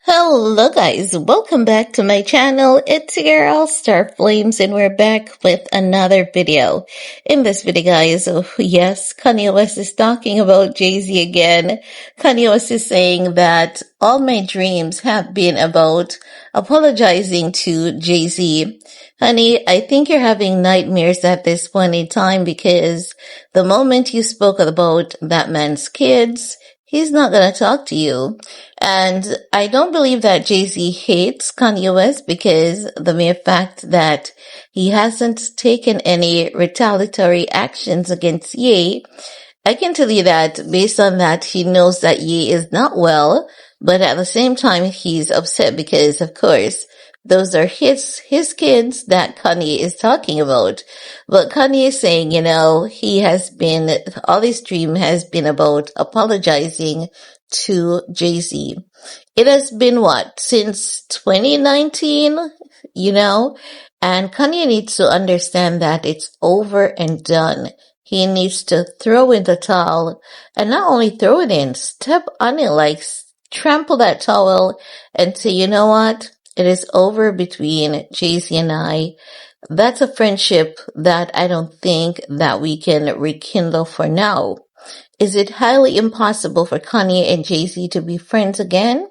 Hello guys, welcome back to my channel. It's your girl Star Flames and we're back with another video. In this video guys, yes, Kanye West is talking about Jay-Z again. Kanye West is saying that all my dreams have been about apologizing to Jay-Z. Honey, I think you're having nightmares at this point in time because the moment you spoke about that man's kids, he's not gonna talk to you. And I don't believe that Jay-Z hates Kanye West because the mere fact that he hasn't taken any retaliatory actions against Ye. I can tell you that based on that, he knows that Ye is not well, but at the same time, he's upset because, of course, those are his kids that Kanye is talking about. But Kanye is saying, all his dream has been about apologizing to Jay-Z. It has been since 2019, and Kanye needs to understand that it's over and done. He needs to throw in the towel, and not only throw it in, step on it, like trample that towel and say, you know what? It is over between Jay-Z and I. That's a friendship that I don't think that we can rekindle for now. Is it highly impossible for Kanye and Jay-Z to be friends again?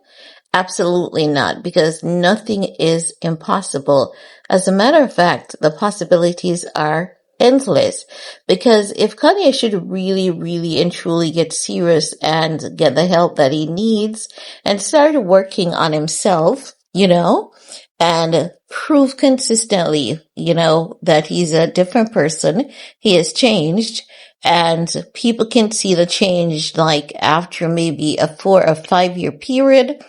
Absolutely not, because nothing is impossible. As a matter of fact, the possibilities are endless. Because if Kanye should really, really and truly get serious and get the help that he needs and start working on himself, and prove consistently, that he's a different person, he has changed, and people can see the change like after maybe a 4 or 5 year period.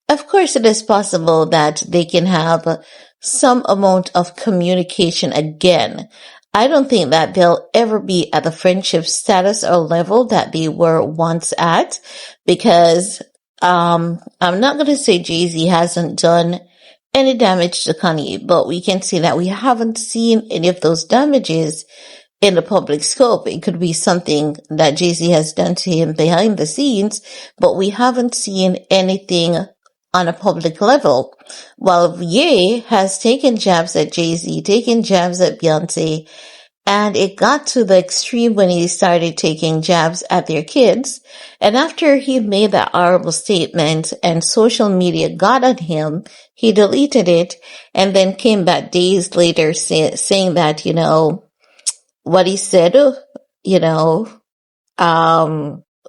Of course, it is possible that they can have some amount of communication again. I don't think that they'll ever be at the friendship status or level that they were once at, because I'm not going to say Jay-Z hasn't done any damage to Kanye, but we can see that we haven't seen any of those damages in the public scope. It could be something that Jay-Z has done to him behind the scenes, but we haven't seen anything on a public level. While Ye has taken jabs at Jay-Z, taken jabs at Beyonce, and it got to the extreme when he started taking jabs at their kids. And after he made that horrible statement and social media got at him, he deleted it and then came back days later saying that, what he said,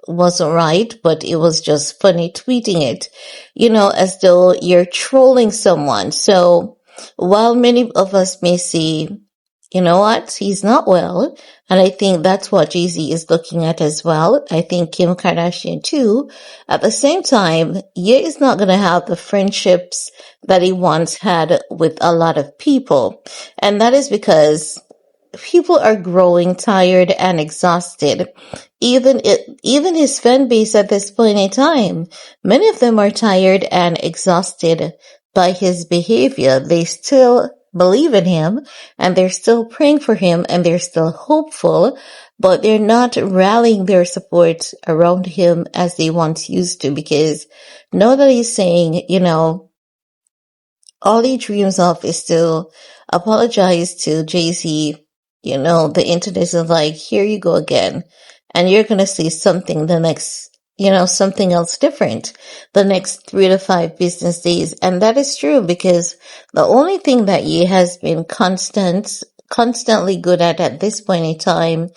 wasn't right, but it was just funny tweeting it, as though you're trolling someone. So while many of us may say, you know what, he's not well, and I think that's what Jay-Z is looking at as well. I think Kim Kardashian too. At the same time, Ye is not going to have the friendships that he once had with a lot of people. And that is because people are growing tired and exhausted. Even his fan base at this point in time, many of them are tired and exhausted by his behavior. They still believe in him and they're still praying for him and they're still hopeful, but they're not rallying their support around him as they once used to, because now that he's saying, all he dreams of is to apologize to Jay-Z, the internet is like, here you go again. And you're going to see something the next, something else different the next 3 to 5 business days. And that is true, because the only thing that Ye has been constantly good at this point in time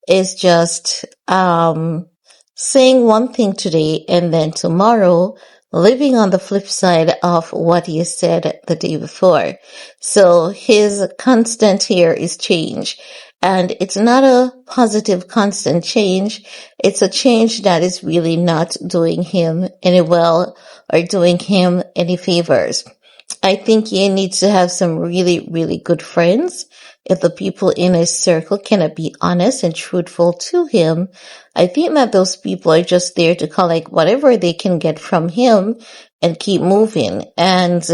is just, saying one thing today and then tomorrow living on the flip side of what he said the day before. So his constant here is change. And it's not a positive constant change. It's a change that is really not doing him any well or doing him any favors. I think he needs to have some really, really good friends. If the people in his circle cannot be honest and truthful to him, I think that those people are just there to collect whatever they can get from him and keep moving. And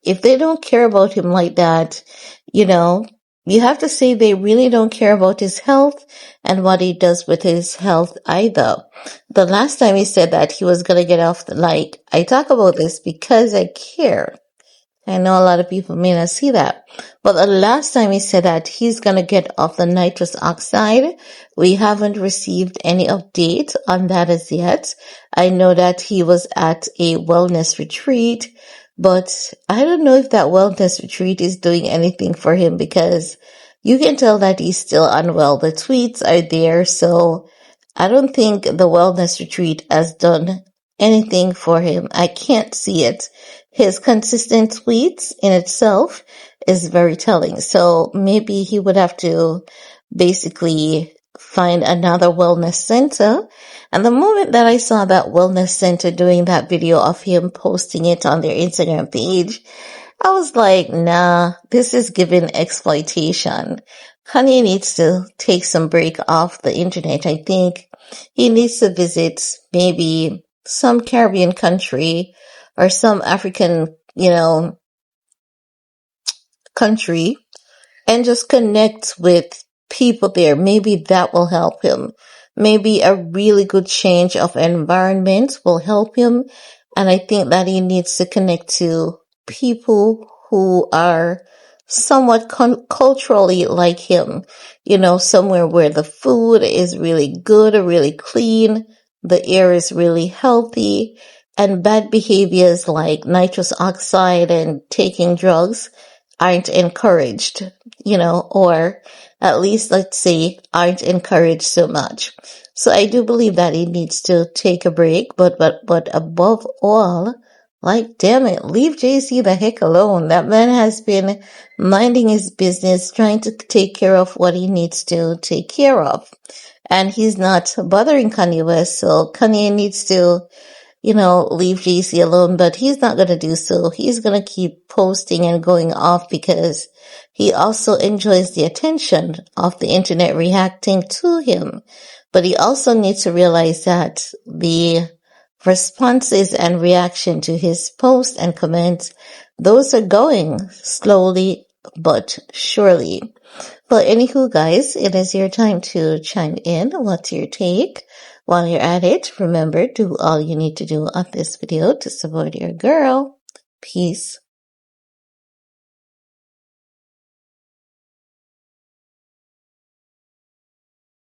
if they don't care about him like that, you have to say they really don't care about his health and what he does with his health either. The last time he said that he was going to get off the light, I talk about this because I care. I know a lot of people may not see that. But the last time he said that he's going to get off the nitrous oxide, we haven't received any update on that as yet. I know that he was at a wellness retreat, but I don't know if that wellness retreat is doing anything for him because you can tell that he's still unwell. The tweets are there, so I don't think the wellness retreat has done anything for him. I can't see it. His consistent tweets in itself is very telling. So maybe he would have to basically find another wellness center. And the moment that I saw that wellness center doing that video of him posting it on their Instagram page, I was like, nah, this is giving exploitation. Kanye needs to take some break off the internet. I think he needs to visit maybe some Caribbean country or some African, country and just connect with people there. Maybe that will help him. Maybe a really good change of environment will help him. And I think that he needs to connect to people who are somewhat culturally like him, somewhere where the food is really good, really clean, the air is really healthy, and bad behaviors like nitrous oxide and taking drugs aren't encouraged, or at least let's say aren't encouraged so much. So I do believe that he needs to take a break, but above all, like damn it, leave JC the heck alone. That man has been minding his business, trying to take care of what he needs to take care of. And he's not bothering Kanye West, so Kanye needs to leave JC alone, but he's not going to do so. He's going to keep posting and going off because he also enjoys the attention of the internet reacting to him. But he also needs to realize that the responses and reaction to his posts and comments, those are going slowly but surely. Well, anywho, guys, it is your time to chime in. What's your take? While you're at it, remember, do all you need to do on this video to support your girl. Peace.